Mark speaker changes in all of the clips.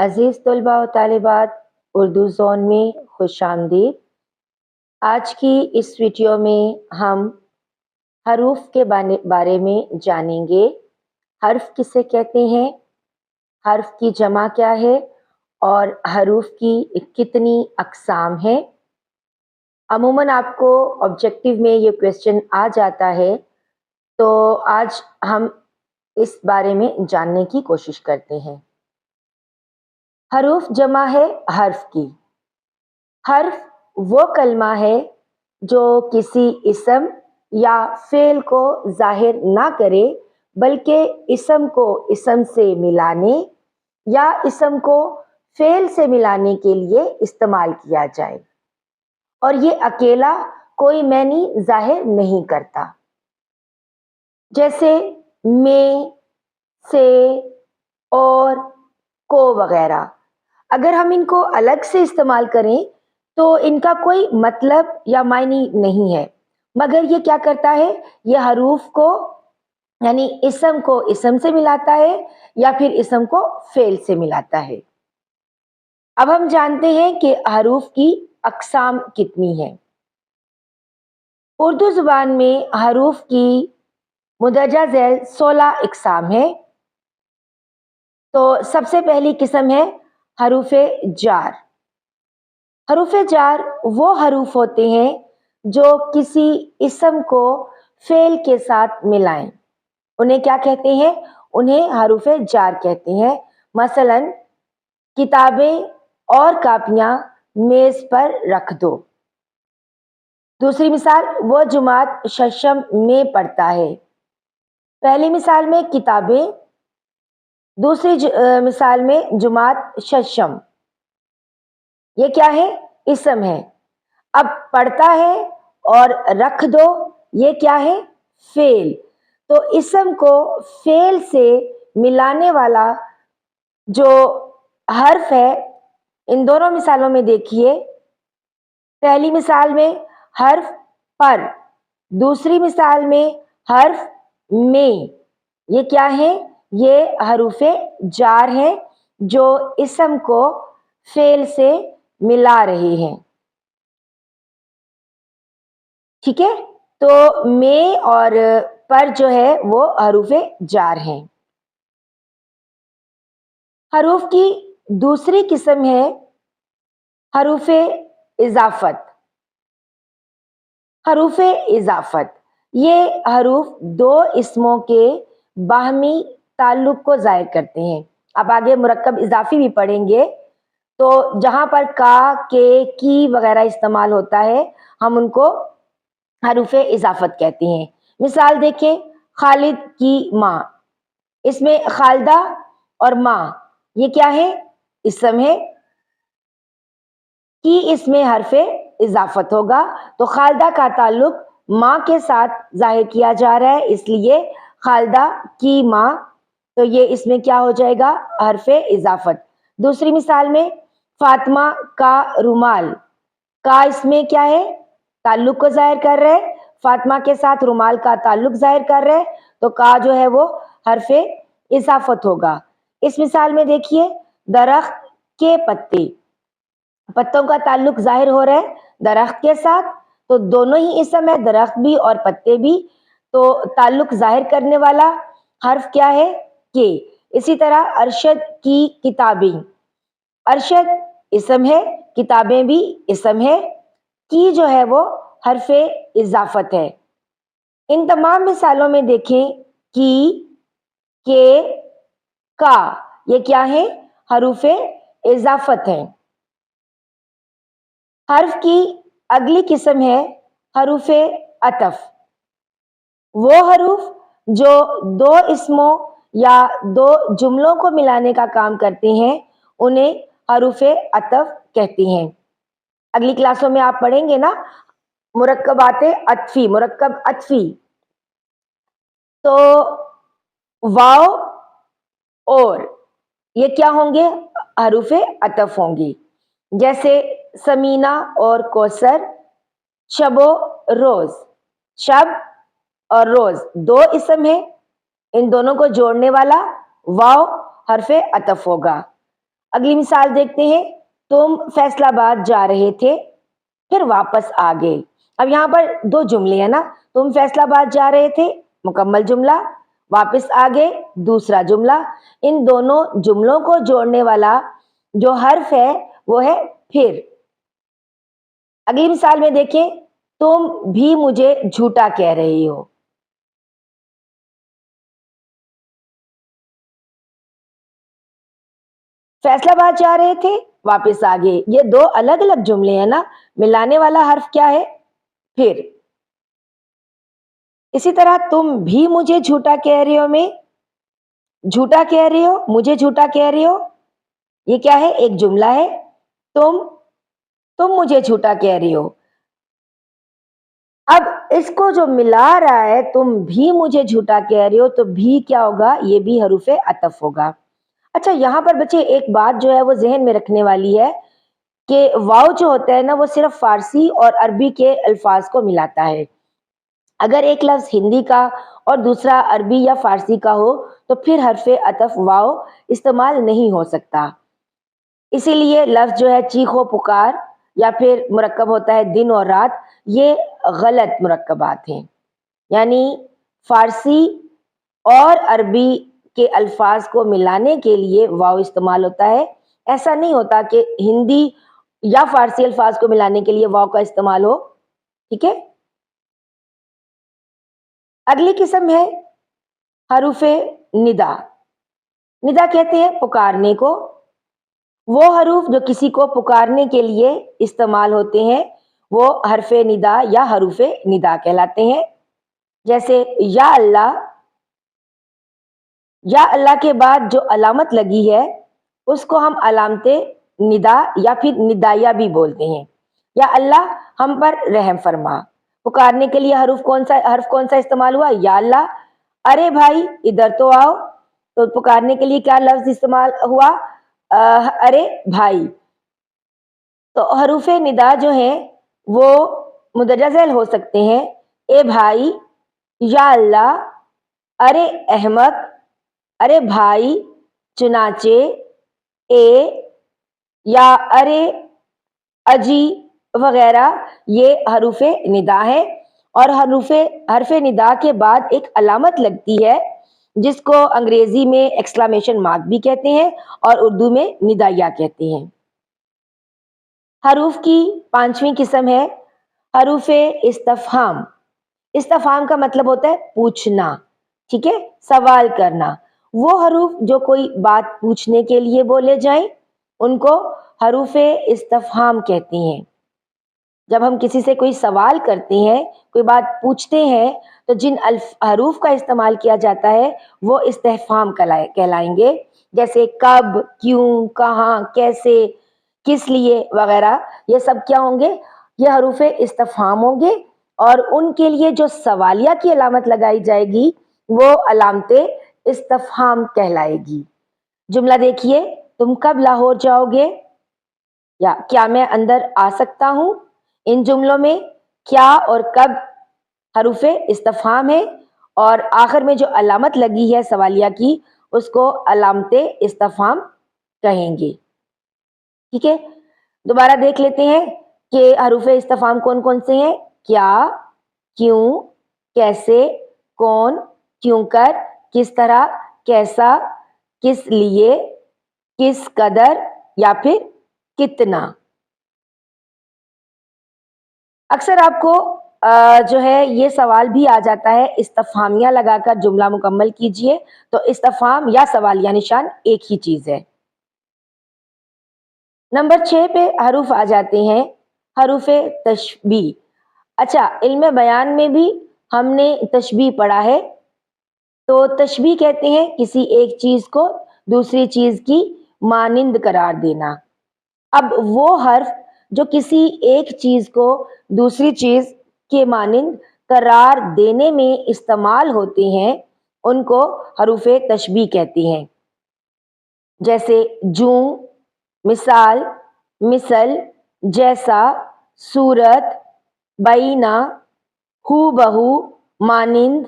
Speaker 1: عزیز طلباء و طالبات، اردو زون میں خوش آمدید۔ آج کی اس ویڈیو میں ہم حروف کے بارے میں جانیں گے۔ حرف کسے کہتے ہیں، حرف کی جمع کیا ہے اور حروف کی کتنی اقسام ہیں۔ عموماً آپ کو آبجیکٹیو میں یہ کویسچن آ جاتا ہے، تو آج ہم اس بارے میں جاننے کی کوشش کرتے ہیں۔ حروف جمع ہے حرف کی۔ حرف وہ کلمہ ہے جو کسی اسم یا فعل کو ظاہر نہ کرے، بلکہ اسم کو اسم سے ملانے یا اسم کو فعل سے ملانے کے لیے استعمال کیا جائے، اور یہ اکیلا کوئی معنی ظاہر نہیں کرتا۔ جیسے میں، سے اور کو وغیرہ، اگر ہم ان کو الگ سے استعمال کریں تو ان کا کوئی مطلب یا معنی نہیں ہے، مگر یہ کیا کرتا ہے، یہ حروف کو یعنی اسم کو اسم سے ملاتا ہے یا پھر اسم کو فعل سے ملاتا ہے۔ اب ہم جانتے ہیں کہ حروف کی اقسام کتنی ہیں۔ اردو زبان میں حروف کی مندرجہ ذیل 16 اقسام ہیں۔ تو سب سے پہلی قسم ہے حروف جار۔ حروف جار وہ حروف ہوتے ہیں جو کسی اسم کو فعل کے ساتھ ملائیں، انہیں کیا کہتے ہیں، انہیں حروف جار کہتے ہیں۔ مثلا کتابیں اور کاپیاں میز پر رکھ دو۔ دوسری مثال، وہ جماعت ششم میں پڑھتا ہے۔ پہلی مثال میں کتابیں، دوسری مثال میں جماعت ششم، یہ کیا ہے، اسم ہے۔ اب پڑھتا ہے اور رکھ دو، یہ کیا ہے، فعل۔ تو اسم کو فعل سے ملانے والا جو حرف ہے، ان دونوں مثالوں میں دیکھیے، پہلی مثال میں حرف پر، دوسری مثال میں حرف میں، یہ کیا ہے، یہ حروف جار ہیں جو اسم کو فعل سے ملا رہے ہیں۔ ٹھیک ہے، تو میں اور پر جو ہے وہ حروف جار ہیں۔ حروف کی دوسری قسم ہے حروف اضافت۔ حروف اضافت یہ حروف دو اسموں کے باہمی تعلق کو ظاہر کرتے ہیں۔ اب آگے مرکب اضافی بھی پڑھیں گے، تو جہاں پر کا، کے، کی وغیرہ استعمال ہوتا ہے، ہم ان کو حروف اضافت کہتے ہیں۔ مثال دیکھیں، خالد کی ماں، اس میں خالدہ اور ماں، یہ کیا ہے، اسم ہے، کی اس میں حرف اضافت ہوگا، تو خالدہ کا تعلق ماں کے ساتھ ظاہر کیا جا رہا ہے، اس لیے خالدہ کی ماں، تو یہ اس میں کیا ہو جائے گا، حرف اضافت۔ دوسری مثال میں فاطمہ کا رومال، کا اس میں کیا ہے، تعلق کو ظاہر کر رہے، فاطمہ کے ساتھ رومال کا تعلق ظاہر کر رہے، تو کا جو ہے وہ حرف اضافت ہوگا۔ اس مثال میں دیکھیے، درخت کے پتے، پتوں کا تعلق ظاہر ہو رہا ہے درخت کے ساتھ، تو دونوں ہی اسم ہے، درخت بھی اور پتے بھی، تو تعلق ظاہر کرنے والا حرف کیا ہے، کے۔ اسی طرح ارشد کی کتابیں، ارشد اسم ہے، کتابیں بھی اسم ہے، کی جو ہے وہ حرف اضافت ہے۔ ان تمام مثالوں میں دیکھیں، کی، کے، کا، یہ کیا ہے، حروف اضافت ہیں۔ حرف کی اگلی قسم ہے حروف عطف۔ وہ حروف جو دو اسموں یا دو جملوں کو ملانے کا کام کرتے ہیں، انہیں حروف عطف کہتے ہیں۔ اگلی کلاسوں میں آپ پڑھیں گے نا مرکبات عطفی، مرکب عطفی، تو واو اور یہ کیا ہوں گے، حروف عطف ہوں گی۔ جیسے سمینہ اور کوثر، شب و روز، شب اور روز دو اسم ہیں، ان دونوں کو جوڑنے والا واو حرف عطف ہوگا۔ اگلی مثال دیکھتے ہیں. تم فیصل آباد جا رہے تھے پھر واپس آ گئے. اب یہاں پر دو جملے ہیں نا. تم فیصل آباد جا رہے تھے مکمل جملہ, واپس آ گئے دوسرا جملہ. ان دونوں جملوں کو جوڑنے والا جو حرف ہے وہ ہے پھر. اگلی مثال میں دیکھیں, تم بھی مجھے جھوٹا کہہ رہی ہو. فیصل آباد جا رہے تھے واپس آ گئے, یہ دو الگ الگ جملے ہیں نا. ملانے والا حرف کیا ہے؟ پھر. اسی طرح تم بھی مجھے جھوٹا کہہ رہے ہو میں جھوٹا کہہ رہے ہو, مجھے جھوٹا کہہ رہے ہو, یہ کیا ہے؟ ایک جملہ ہے. تم مجھے جھوٹا کہہ رہی ہو. اب اس کو جو ملا رہا ہے, تم بھی مجھے جھوٹا کہہ رہے ہو, تو بھی کیا ہوگا؟ یہ بھی حروف عطف ہوگا. اچھا, یہاں پر بچے ایک بات جو ہے وہ ذہن میں رکھنے والی ہے کہ واو جو ہوتا ہے نا وہ صرف فارسی اور عربی کے الفاظ کو ملاتا ہے. اگر ایک لفظ ہندی کا اور دوسرا عربی یا فارسی کا ہو تو پھر حرف عطف واو استعمال نہیں ہو سکتا. اسی لیے لفظ جو ہے چیخو پکار یا پھر مرکب ہوتا ہے دن اور رات, یہ غلط مرکبات ہیں. یعنی فارسی اور عربی کے الفاظ کو ملانے کے لیے واو استعمال ہوتا ہے. ایسا نہیں ہوتا کہ ہندی یا فارسی الفاظ کو ملانے کے لیے واو کا استعمال ہو. ٹھیک ہے. اگلی قسم ہے حروف ندا. ندا کہتے ہیں پکارنے کو. وہ حروف جو کسی کو پکارنے کے لیے استعمال ہوتے ہیں وہ حرف ندا یا حروف ندا کہلاتے ہیں. جیسے یا اللہ. یا اللہ کے بعد جو علامت لگی ہے اس کو ہم علامت ندا یا پھر ندائیہ بھی بولتے ہیں. یا اللہ ہم پر رحم فرما. پکارنے کے لیے حرف کون سا استعمال ہوا؟ یا اللہ. ارے بھائی ادھر تو آؤ, تو پکارنے کے لیے کیا لفظ استعمال ہوا؟ ارے بھائی. تو حروف ندا جو ہیں وہ مندرجہ ذیل ہو سکتے ہیں. اے بھائی, یا اللہ, ارے احمق, ارے بھائی, چنانچہ, اے, یا ارے, اجی وغیرہ یہ حروف ندا ہے. اور حرف ندا کے بعد ایک علامت لگتی ہے جس کو انگریزی میں ایکسکلیمیشن مارک بھی کہتے ہیں اور اردو میں ندائیہ کہتے ہیں. حروف کی پانچویں قسم ہے حروف استفہام. استفہام کا مطلب ہوتا ہے پوچھنا. ٹھیک ہے, سوال کرنا. وہ حروف جو کوئی بات پوچھنے کے لیے بولے جائیں ان کو حروف استفہام کہتے ہیں. جب ہم کسی سے کوئی سوال کرتے ہیں, کوئی بات پوچھتے ہیں, تو جن حروف کا استعمال کیا جاتا ہے وہ استفہام کہلائیں گے. جیسے کب, کیوں, کہاں, کیسے, کس لیے وغیرہ. یہ سب کیا ہوں گے؟ یہ حروف استفہام ہوں گے. اور ان کے لیے جو سوالیہ کی علامت لگائی جائے گی وہ علامت استفہام کہلائے گی. جملہ دیکھیے, تم کب لاہور جاؤ گے, یا کیا میں اندر آ سکتا ہوں. ان جملوں میں کیا اور کب حروف استفہام ہے اور آخر میں جو علامت لگی ہے سوالیہ کی اس کو علامت استفہام کہیں گے. ٹھیک ہے, دوبارہ دیکھ لیتے ہیں کہ حروف استفہام کون کون سے ہیں. کیا, کیوں, کیسے, کون, کیوں کر, کس طرح, کیسا, کس لیے, کس قدر یا پھر کتنا. اکثر آپ کو جو ہے یہ سوال بھی آ جاتا ہے استفہامیہ لگا کر جملہ مکمل کیجئے. تو استفہام یا سوالیہ نشان ایک ہی چیز ہے. نمبر 6 پہ حروف آ جاتے ہیں حروف تشبیہ. اچھا, علم بیان میں بھی ہم نے تشبیہ پڑھا ہے. تو تشبیہ کہتے ہیں کسی ایک چیز کو دوسری چیز کی مانند قرار دینا. اب وہ حرف جو کسی ایک چیز کو دوسری چیز کے مانند قرار دینے میں استعمال ہوتے ہیں ان کو حروف تشبیہ کہتے ہیں. جیسے جوں, مثال, مثل, جیسا, صورت, بینا, ہو بہو, مانند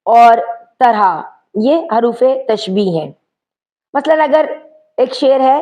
Speaker 1: اور طرح, یہ حروف تشبیہ ہیں. مثلا اگر ایک شعر ہے,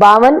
Speaker 1: 52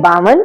Speaker 1: 52,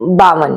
Speaker 1: 52।